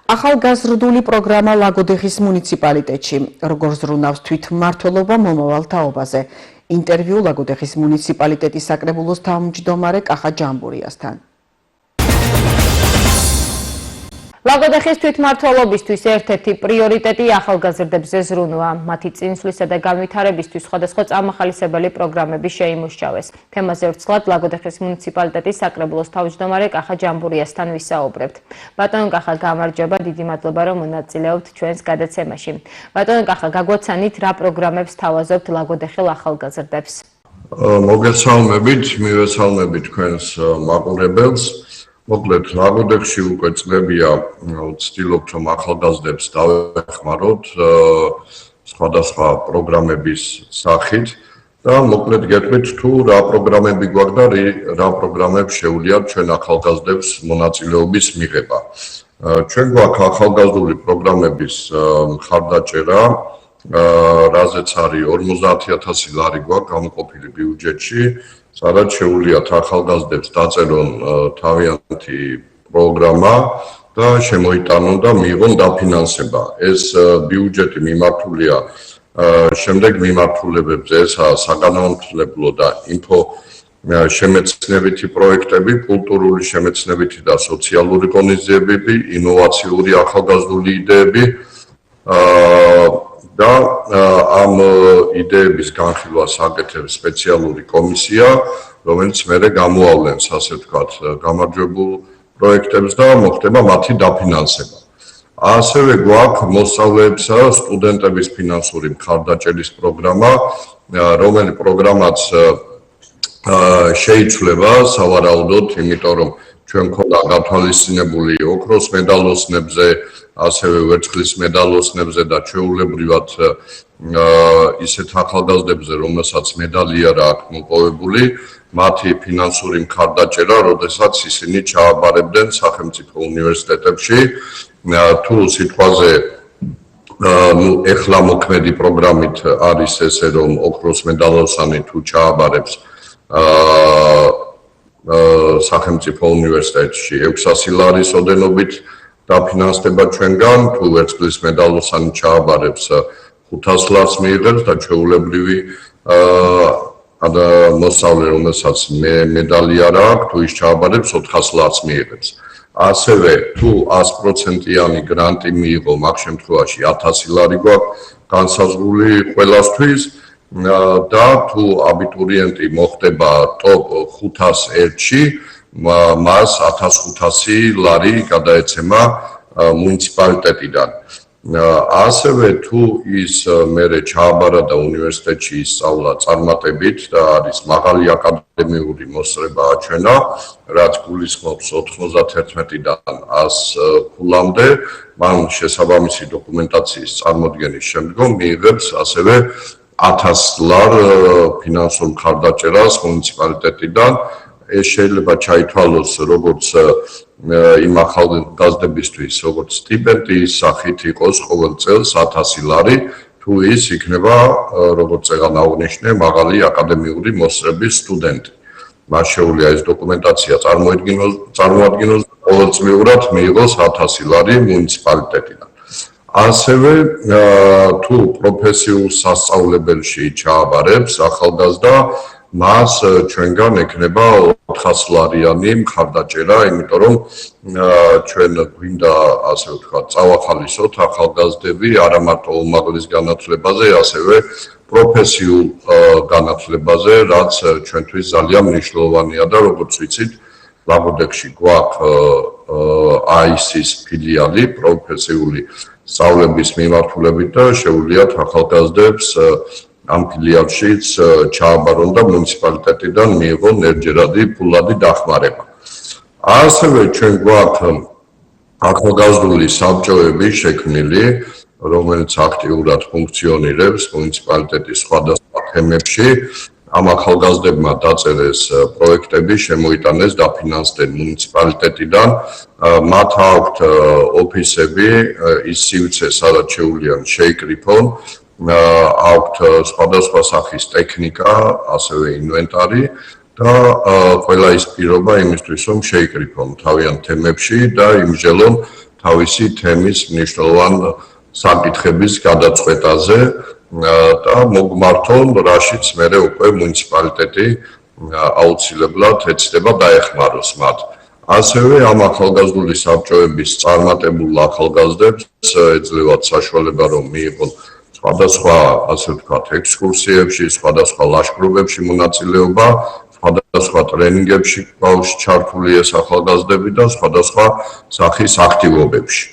ახალგაზრდული პროგრამა ლაგოდეხის მუნიციპალიტეტში. Როგორ ზრუნავს თვითმმართველობა მომავალ თაობაზე. ინტერვიუ ლაგოდეხის მუნიციპალიტეტის საკრებულოს თავმჯდომარე კახა ჯამბურიასთან. ლაგოდეხის თვითმმართველობისთვის ერთ-ერთი პრიორიტეტი ახალგაზრდებზე ზრუნვა. მათი წინსვლისა და განვითარებისთვის სხვადასხვა წამახალისებელი პროგრამები შეიმუშავეს. თემაზე ვრცლად ლაგოდეხის მუნიციპალიტეტის საკრებულოს თავმჯდომარე კახა ჯამბურიასთან ვისაუბრებთ. ბატონო კახა, გამარჯობა, დიდი მადლობა რომ მონაწილეობთ ჩვენს გადაცემაში. ბატონო კახა, გაგვაცანით რა პროგრამებს თავაზობთ ლაგოდეხელ ახალგაზრდებს? მოგესალმებით, მივესალმებით თქვენს მაყურებელს. მოკლედ, ლაგოდეხში უკვე წლებია ვცდილობთ რომ ახალგაზრდებს დავეხმაროთ სხვადასხვა პროგრამების სახით და მოკლედ გეტყვით თუ რა პროგრამები გვაქვს და რა პროგრამებს შეუძლიათ ჩვენ ახალგაზრდებს მონაწილეობის მიღება. ჩვენ გვაქვს ახალგაზრდული პროგრამების მხარდაჭერა, რაზეც არის 50,000 ლარი გვაქვს გამოყოფილი ბიუჯეტში. სადაც შეუძლიათ ახალგაზრდებს დაწერონ თავიანთი პროგრამა და შემოიტანონ და მიიღონ დაფინანსება. ეს ბიუჯეტი მიმართულია შემდეგ მიმართულებებზე, ესაა საგანმანათლებლო და ინფო შემეცნებითი პროექტები, კულტურული შემეცნებითი და სოციალური ღონისძიებები, ინოვაციური ახალგაზრდული იდეები და ამ იდეების განხილვას აკეთებს სპეციალური კომისია, რომელიც მერე გამოავლენს, ასე ვთქვათ, გამარჯვებულ პროექტებს და მოხდება მათი დაფინანსება. ასევე გვაქვს მოსწავლეებსა და სტუდენტების ფინანსური მხარდაჭერის პროგრამა, რომელიც პროგრამაც შეიცვლება სავარაუდოდ, იმიტომ რომ ჩვენ მქონდა გათვალისწინებული ოქროს მედალოსნებზე, ასევე ვერცხლის მედალოსნებზე და ჩვეულებრივად ისეთ ახალგაზრდებზე, რომელსაც მედალი არ აქვს მოპოვებული, მათი ფინანსური მხარდაჭერა, როდესაც ისინი ჩააბარებდნენ სახელმწიფო უნივერსიტეტებში, თუ სიტყვაზე ეხლა მოქმედი პროგრამით არის ესე, რომ ოქროს მედალოსანი თუ ჩააბარებს სახელმწიფო უნივერსიტეტში 600 ლარის ოდენობით დაფინანსდება ჩვენგან, თუ ვერცხლის მედალოსანი ჩააბარებს 500 ლარს მიიღებს და ჩვეულებრივი მოსწავლე, რომელსაც მედალი არ აქვს, თუ ის ჩააბარებს 400 ლარს მიიღებს. ასევე თუ 100%-იანი გრანტი მიიღო, მაგ შემთხვევაში 1000 ლარი გვაქვს განსაზღვრული ყველასთვის და თუ აბიტურიენტი მოხდება ტოპ 501-ში, მას 1500 ლარი გადაეცემა მუნიციპალიტეტიდან. ასევე თუ ის მერე ჩააბარა და უნივერსიტეტში ისწავლა წარმატებით და არის მაღალი აკადემიური მოსწრება აჩვენა, რაც გულისხმობს 91-დან 100 ქულამდე, მან შესაბამისი დოკუმენტაციის წარმოდგენის შემდგომ მიიღებს ასევე 1000 ლარ ფინანსურ მხარდაჭერას მუნიციპალიტეტიდან. ეს შეიძლება ჩაითვალოს როგორც იმ ახალგაზრდებისთვის, როგორც სტიპენდიის სახით იყოს ყოველ წელს 1000 ლარი, თუ ის იქნება, როგორც წეგან აღნიშნე, მაღალი აკადემიური მოსწრების სტუდენტი. მას შეუძლია ეს დოკუმენტაცია წარმოადგინოს და ყოველწლიურად მიიღოს 1000 ლარი მუნიციპალიტეტიდან. ასევე თუ პროფესიულ სასწავლებელში ჩააბარებს ახალგაზრდა, მას ჩვენგან ექნება 400 ლარიანი მხარდაჭერა, იმიტომ რომ ჩვენ გვინდა, ასე ვთქვათ, წავახალისოთ ახალგაზრდები არა მარტო უმაღლეს განათლებაზე, ასევე პროფესიულ განათლებაზე, რაც ჩვენთვის ძალიან მნიშვნელოვანია და როგორც ვიცით, ლაგოდეხში გვაქვს AIS-ის ფილიალი, პროფესიული სწავლების მიმართულებით და შეუძლიათ ახალგაზრდებს ამ ფილიალშიც ჩააბარონ და მუნიციპალიტეტიდან მიიღონ ერთჯერადი ფულადი დახმარება. ასევე ჩვენ გვაქვს ახალგაზრდული საბჭოები შექმნილი, რომელიც აქტიურად ფუნქციონირებს მუნიციპალიტეტის სხვადასხვა თემებში. ამ ახალგაზრდებმა დაწერეს პროექტები, შემოიტანეს დაფინანსდნენ მუნიციპალიტეტიდან. მათ აქვთ ოფისები, ის სივრცე, სადაც შეუძლიათ შეიკრიფონ, აქვთ სხვადასხვა სახის ტექნიკა, ასევე ინვენტარი და ყველა ის პირობა იმისთვის, რომ შეიკრიფონ თავიანთ თემებში და იმსჯელონ თავისი თემის მნიშვნელოვან საკითხების გადაწყვეტაზე და მოგმართონ, რაშიც მერე უკვე მუნიციპალიტეტი აუცილებლად ეცდება დაეხმაროს მათ. ასევე ამ ახალგაზრდული საბჭოების წარმატებულ ახალგაზრდებს ეძლევათ საშუალება, რომ მიიღონ სხვადასხვა, ასე ვთქვათ, ექსკურსიებში, სხვადასხვა ლაშქრობებში მონაწილეობა, სხვადასხვა ტრენინგებში ჩართული ეს ახალგაზრდები და სხვადასხვა სახის აქტივობებში.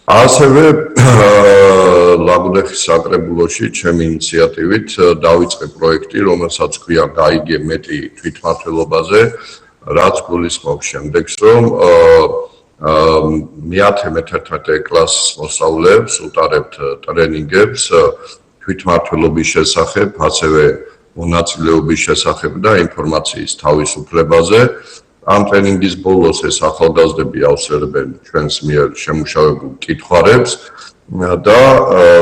ასევე ლაგოდეხის საკრებულოში ჩემი ინიციატივით დავიწყე პროექტი, რომელსაც ქვია გაიგე მეტი თვითმმართველობაზე, რაც გულისხმობს შემდეგს, რომ მე-11 კლასის მოსწავლეებს უტარებთ ტრენინგებს თვითმმართველობის შესახებ, ასევე მონაწილეობის შესახებ და ინფორმაციის თავისუფლებაზე. ამ ტრენინგის ბოლოს ეს ახალგაზრდები ავსერებენ ჩვენს მიერ შემუშავებულ კითხვარებს და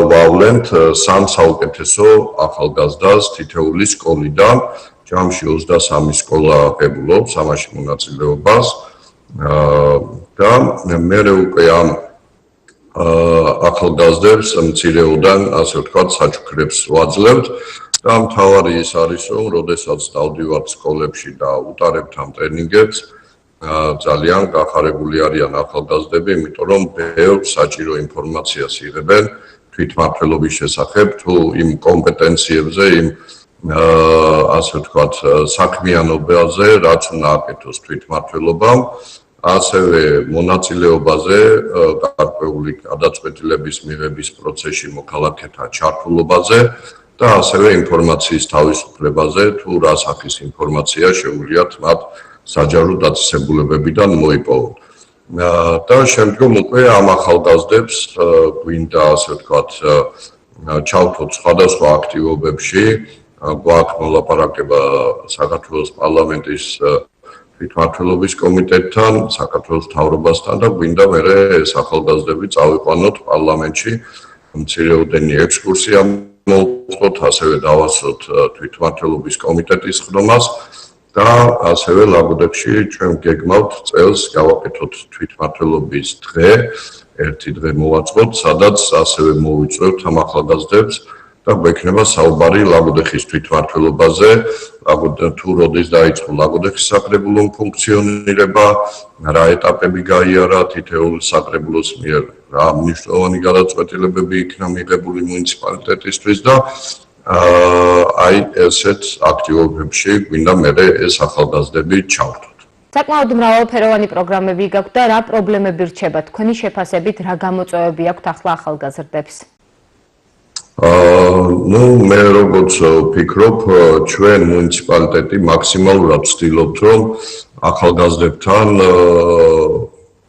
ვავლენთ 3 საუკეთესო ახალგაზრდას თითოეული სკოლიდან. ჯამში 23 სკოლა აღებულობს ამაში მონაწილეობას და მერე უკვე ამ ახალგაზრდებს მცირეოდან, ასე ვთქვათ, საჩუქრებს ვაძლევთ და მთავარი ის არის, რომ როდესაც დავდივართ სკოლებში და უტარებთ ამ ტრენინგებს, ძალიან გახარებული არიან ახალგაზრდები, იმიტომ რომ ბევრ საჭირო ინფორმაციას იღებენ თვითმმართველობის შესახებ, თუ იმ კომპეტენციებზე, იმ ასე ვთქვათ, საქმიანობაზე, რაც უნდა აკეთოს თვითმმართველობამ, ასევე მონაწილეობაზე, გარკვეული გადაწყვეტილების მიღების პროცესში მოქალაქეთა ჩართულობაზე და ასევე ინფორმაციის თავისუფლებაზე, თუ რა სახის ინფორმაცია შეუძლიათ მათ საჯარო დაწესებულებებიდან მოიპოვონ. და შემდგომ უკვე ამ ახალგაზრდებს გვინდა, ასე ვთქვათ, ჩავთვალოთ სხვადასხვა აქტივობებში, გვაქვს მოლაპარაკება საქართველოს პარლამენტის თვითმმართველობის კომიტეტთან, საქართველოს მთავრობასთან და გვინდა მერე ეს ახალგაზრდები წავიყვანოთ პარლამენტში, მცირეოდენი ექსკურსია მოვწყოთ, ასევე დავასწროთ თვითმმართველობის კომიტეტის ხდომას და ასევე ლაგოდეხში ჩვენ გეგმავთ წელს გავაკეთოთ თვითმმართველობის დღე, ერთი დღე მოვაწყოთ, სადაც ასევე მოვიწვევთ ამ ახალგაზრდებს და გვექნება საუბარი ლაგოდეხის თვითმმართველობაზე, თუ როდის დაიწყო ლაგოდეხის საკრებულოს ფუნქციონირება, რა ეტაპები გაიარა თითოეულ საკრებულოს მიერ, რა მნიშვნელოვანი გადაწყვეტილებები იქნა მიღებული მუნიციპალიტეტისთვის და აი ესეთ აქტივობებში გვინდა მერე ეს ახალგაზრდები ჩავთვლოთ. საკმაოდ მრავალფეროვანი პროგრამები გაქვთ და რა პრობლემები რჩება თქვენი შეფასებით, რა გამოწვევები აქვთ ახლა ახალგაზრდებს? მე როგორც ვფიქრობ, ჩვენ მუნიციპალიტეტი მაქსიმალურად ვცდილობთ, რომ ახალგაზრდებთან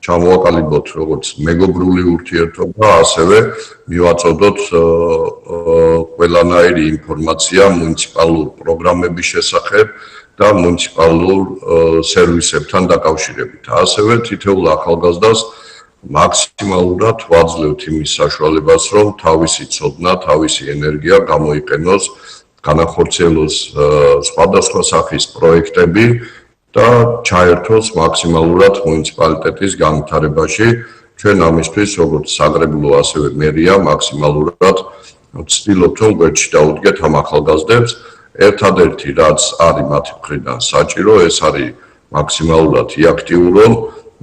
ჩამოვაყალიბოთ როგორც მეგობრული ურთიერთობა, ასევე მივაწოდოთ ყველანაირი ინფორმაცია მუნიციპალურ პროგრამების შესახებ და მუნიციპალურ სერვისებთან დაკავშირებით. ასევე თითოეულ ახალგაზრდას მაქსიმალურად ვაძლევთ იმის საშუალებას, რომ თავისი ცოდნა, თავისი ენერგია გამოიყენოს, განახორციელოს სხვადასხვა სახის პროექტები და ჩაერთოს მაქსიმალურად მუნიციპალიტეტის განვითარებაში. ჩვენ ამისთვის, როგორც საკრებულო, ასევე მერია, მაქსიმალურად ვცდილობთ, რომ გვერდში დავუდგეთ ამ ახალგაზრდებს. ერთადერთი, რაც არის მათი მხრიდან საჭირო, ეს არის მაქსიმალურად იაქტიურონ,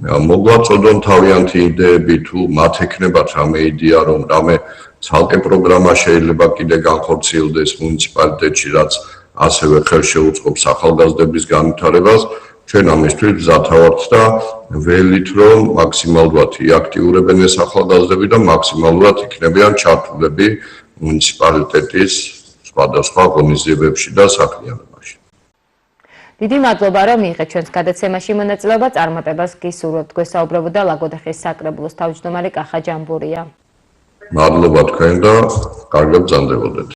მოგვაწოდონ თავიანთი იდეები, თუ მათ ექნებათ რამე იდეა, რომ რამე ცალკე პროგრამა შეიძლება კიდე განხორციელდეს მუნიციპალიტეტში, რაც ასევე ხელშეუწყობს ახალგაზრდების განვითარებას. ჩვენ ამისთვის მზათა ვართ და ველით, რომ მაქსიმალურად იაქტიურებენ ეს ახალგაზრდები და მაქსიმალურად იქნებიან ჩართულები მუნიციპალიტეტის სხვადასხვა ღონისძიებებში და საქმიანობაში. დიდი მადლობა, რომ მიიღეთ ჩვენს გადაცემაში მონაწილეობა. წარმატებას გისურვებთ. გვესაუბრებოდა ლაგოდეხის საკრებულოს თავმჯდომარე კახა ჯამბურია. მადლობა თქვენ და კარგად ბრძანდებოდეთ.